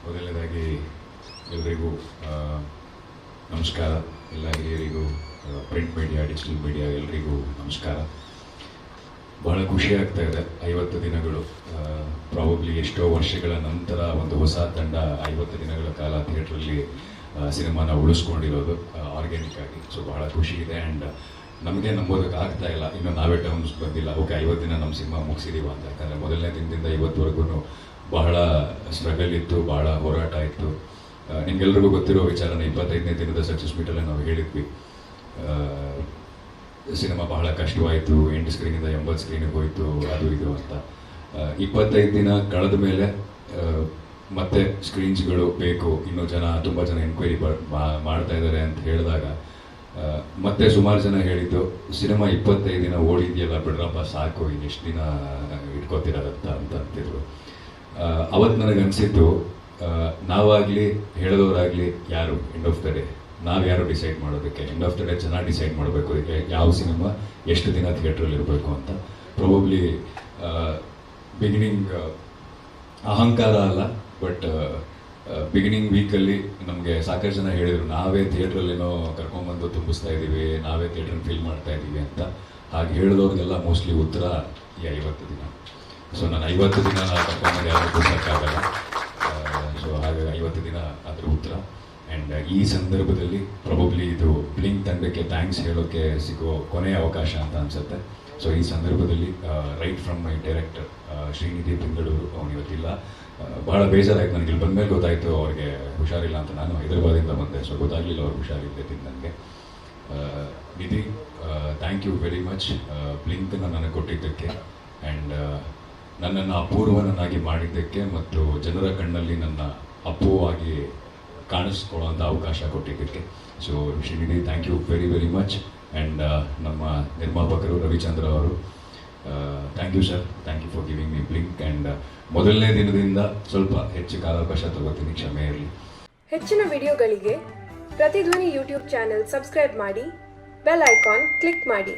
ಮೊದಲನೇದಾಗಿ ಎಲ್ಲರಿಗೂ ನಮಸ್ಕಾರ. ಎಲ್ಲ ಹಿರಿಯರಿಗೂ, ಪ್ರಿಂಟ್ ಮೀಡಿಯಾ, ಡಿಜಿಟಲ್ ಮೀಡಿಯಾ ಎಲ್ಲರಿಗೂ ನಮಸ್ಕಾರ. ಬಹಳ ಖುಷಿ ಆಗ್ತಾ ಇದೆ. 50 ದಿನಗಳು, ಪ್ರಾಬಬ್ಲಿ ಎಷ್ಟೋ ವರ್ಷಗಳ ನಂತರ ಒಂದು ಹೊಸ ತಂಡ 50 ದಿನಗಳ ಕಾಲ ಥಿಯೇಟ್ರಲ್ಲಿ ಸಿನಿಮಾನ ಉಳಿಸ್ಕೊಂಡಿರೋದು ಆರ್ಗ್ಯಾನಿಕ್ ಆಗಿ. ಸೊ ಬಹಳ ಖುಷಿ ಇದೆ. ಆ್ಯಂಡ್ ನಮಗೆ ನಂಬೋದಕ್ಕೆ ಆಗ್ತಾ ಇಲ್ಲ, ಇನ್ನು ನಾವೇ ಟರ್ಮ್ಸ್ ಬಂದಿಲ್ಲ. ಓಕೆ, 50 ದಿನ ನಮ್ಮ ಸಿನಿಮಾ ಮುಗಿಸಿದೀವ ಅಂತ. ಯಾಕಂದರೆ ಮೊದಲನೇ ದಿನದಿಂದ ಇವತ್ತುವರೆಗೂ ಬಹಳ ಸ್ಟ್ರಗಲ್ ಇತ್ತು, ಬಹಳ ಹೋರಾಟ ಇತ್ತು. ನಿಮ್ಗೆಲ್ರಿಗೂ ಗೊತ್ತಿರೋ ವಿಚಾರನ 25ನೇ ದಿನದ ಸಕ್ಸಸ್ ಮೀಟಲ್ಲಿ ನಾವು ಹೇಳಿದ್ವಿ. ಸಿನಿಮಾ ಬಹಳ ಕಷ್ಟವಾಯಿತು, 8 ಸ್ಕ್ರೀನಿಂದ 80 ಸ್ಕ್ರೀನಿಗೆ ಹೋಯಿತು, ಅದು ಇದು ಅಂತ. 25 ದಿನ ಕಳೆದ ಮೇಲೆ ಮತ್ತೆ ಸ್ಕ್ರೀನ್ಸ್ಗಳು ಬೇಕು, ಇನ್ನೂ ತುಂಬ ಜನ ಎನ್ಕ್ವೈರಿ ಮಾಡ್ತಾ ಇದ್ದಾರೆ ಅಂತ ಹೇಳಿದಾಗ ಮತ್ತೆ ಸುಮಾರು ಜನ ಹೇಳಿದ್ದು, ಸಿನಿಮಾ 25 ದಿನ ಓಡಿದೆಯಲ್ಲ ಬಿಡ್ರಪ್ಪ ಸಾಕು, ಇನ್ನೆಷ್ಟು ದಿನ ಇಟ್ಕೋತಿರೋದಂತ ಅಂತಿದ್ರು. ಅವತ್ತು ನನಗನ್ಸಿದ್ದು, ನಾವಾಗಲಿ ಹೇಳಿದವರಾಗಲಿ ಯಾರು ಎಂಡ್ ಆಫ್ ದ ಡೇ ನಾವ್ಯಾರು ಡಿಸೈಡ್ ಮಾಡೋದಕ್ಕೆ. ಎಂಡ್ ಆಫ್ ದ ಡೇ ಚೆನ್ನಾಗಿ ಡಿಸೈಡ್ ಮಾಡಬೇಕು, ಇದಕ್ಕೆ ಯಾವ ಸಿನಿಮಾ ಎಷ್ಟು ದಿನ ಥಿಯೇಟ್ರಲ್ಲಿ ಇರಬೇಕು ಅಂತ. ಪ್ರಾಬಬ್ಲಿ ಬಿಗಿನಿಂಗ್ ಅಹಂಕಾರ ಅಲ್ಲ, ಬಟ್ ಬಿಗಿನಿಂಗ್ ವೀಕಲ್ಲಿ ನಮಗೆ ಸಾಕಷ್ಟು ಜನ ಹೇಳಿದರು, ನಾವೇ ಥಿಯೇಟ್ರಲ್ಲೇನೋ ಕರ್ಕೊಂಡ್ಬಂದು ತುಂಬಿಸ್ತಾ ಇದ್ದೀವಿ, ನಾವೇ ಥಿಯೇಟ್ರನ್ನ ಫೀಲ್ ಮಾಡ್ತಾ ಇದ್ದೀವಿ ಅಂತ. ಹಾಗೆ ಹೇಳಿದವ್ರಿಗೆಲ್ಲ ಮೋಸ್ಟ್ಲಿ ಉತ್ತರ ಈ 50 ದಿನ. ಸೊ ನಾನು 50 ದಿನ ಕರ್ಕೊಂಡ್ಬಂದು ಯಾರು ಕೂರ್ಸೋಕ್ಕಾಗಲ್ಲ. ಸೊ ಹಾಗಾಗಿ 50 ದಿನ ಅದ್ರ ಉತ್ತರ. ಆ್ಯಂಡ್ ಈ ಸಂದರ್ಭದಲ್ಲಿ ಪ್ರಾಬಬ್ಲಿ ಇದು ಬ್ಲಿಂಕ್ ತಂಡಕ್ಕೆ ಥ್ಯಾಂಕ್ಸ್ ಹೇಳೋಕ್ಕೆ ಸಿಗೋ ಕೊನೆಯ ಅವಕಾಶ ಅಂತ ಅನಿಸುತ್ತೆ. ಸೊ ಈ ಸಂದರ್ಭದಲ್ಲಿ right from my director Srinidhi Bengaluru, ಅವನು ಇವತ್ತಿಲ್ಲ. ಭಾಳ ಬೇಜಾರಾಯ್ತು ನನಗೆ. ಇಲ್ಲಿ ಬಂದಮೇಲೆ ಗೊತ್ತಾಯಿತು ಅವ್ರಿಗೆ ಹುಷಾರಿಲ್ಲ ಅಂತ. ನಾನು ಹೈದರಾಬಾದಿಂದ ಬಂದೆ, ಸೊ ಗೊತ್ತಾಗಲಿಲ್ಲ ಅವ್ರು ಹುಷಾರಿದ್ದೈತಿದ್ದು ನನಗೆ. ನಿಧಿ, ಥ್ಯಾಂಕ್ ಯು ವೆರಿ ಮಚ್ ಬ್ಲಿಂಕನ್ನು ನನಗೆ ಕೊಟ್ಟಿದ್ದಕ್ಕೆ, ಆ್ಯಂಡ್ ನನ್ನನ್ನು ಅಪೂರ್ವನನ್ನಾಗಿ ಮಾಡಿದ್ದಕ್ಕೆ, ಮತ್ತು ಜನರ ಕಣ್ಣಲ್ಲಿ ನನ್ನ ಅಪ್ಪುವಾಗಿ ಕಾಣಿಸ್ಕೊಳ್ಳೋಂಥ ಅವಕಾಶ ಕೊಟ್ಟಿದ್ದಕ್ಕೆ. So Srinidhi, thank you very very much. And ನಮ್ಮ ನಿರ್ಮಾಪಕರು ರವಿಚಂದ್ರ ಅವರು, thank you sir, thank you for giving me Blink. And ಮೊದಲನೇ ದಿನದಿಂದ ಸ್ವಲ್ಪ ಹೆಚ್ಚು ಕಾಲಾವಕಾಶ ತಗೋತೀನಿ, ಕ್ಷಮೆ ಇರಲಿ. ಹೆಚ್ಚಿನ ವಿಡಿಯೋಗಳಿಗೆ ಪ್ರತಿಧ್ವನಿ ಯೂಟ್ಯೂಬ್ ಚಾನೆಲ್ ಸಬ್ಸ್ಕ್ರೈಬ್ ಮಾಡಿ, ಬೆಲ್ ಐಕಾನ್ ಕ್ಲಿಕ್ ಮಾಡಿ.